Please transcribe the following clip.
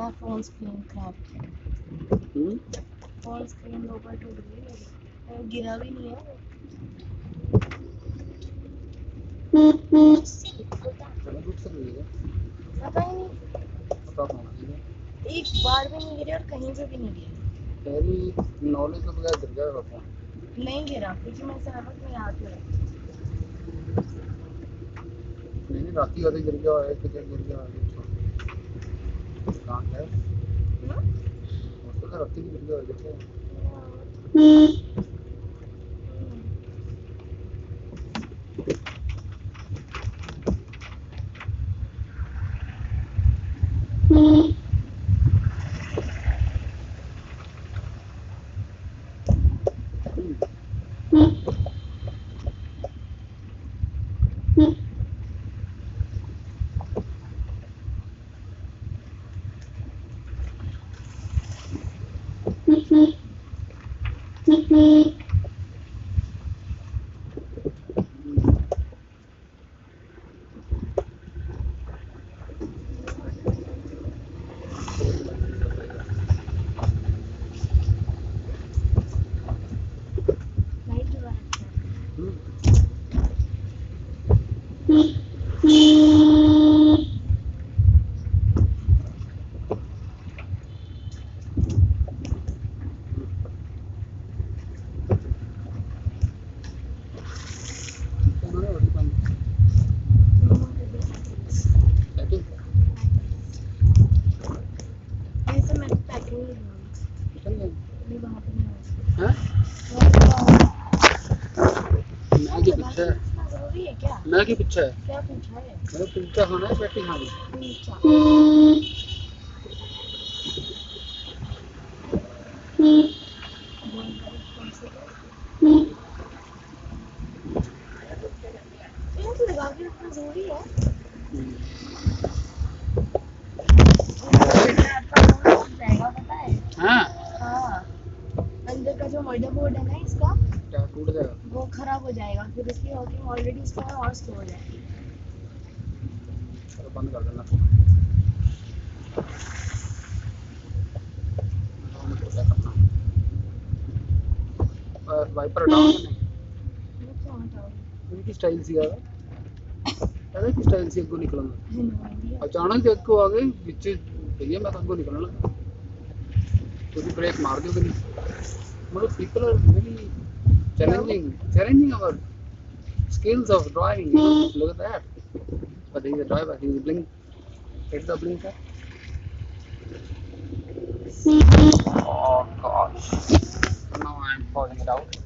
My phone screen cracked. Phone screen ऊपर टूट गई, गिरा भी नहीं है। पता ही नहीं, एक बार भी नहीं गिरी और कहीं पे भी नहीं गिरी। तेरी नॉलेज के बगैर गिर जाएगा फोन। नहीं गिरा क्योंकि मैं सहमत में याद है। नहीं राती वाले गिर गया है, किधर गिर गया है कहाँ है? तो राती गिर गया है देखो। मैं की पूछा है? क्या पूछा है? मैंने कुलचा खाना है, पेटी खानी है। लगा के रखना जरूरी है। जाएगा पता है? हाँ हाँ, अंदर का जो मदरबोर्ड है ना इसका, क्या टूट जाएगा? वो खराब हो जाएगा, फिर इसकी वर्किंग ऑलरेडी इसका और स्लो हो जाएगी। चलो बंद कर देना। वाइपर हटाओ नहीं? इनकी स्टाइल सी है, अरे की स्टाइल से अगो निकलना अचानक से अगो आ गए बीच भैया मैं तो अगो निकलना लगा तो ब्रेक मार दो कि मतलब people are really challenging our skills of driving, you know? Look at that, but he's a driver, he's blink, hit the blinker. Oh gosh, now I'm falling it out.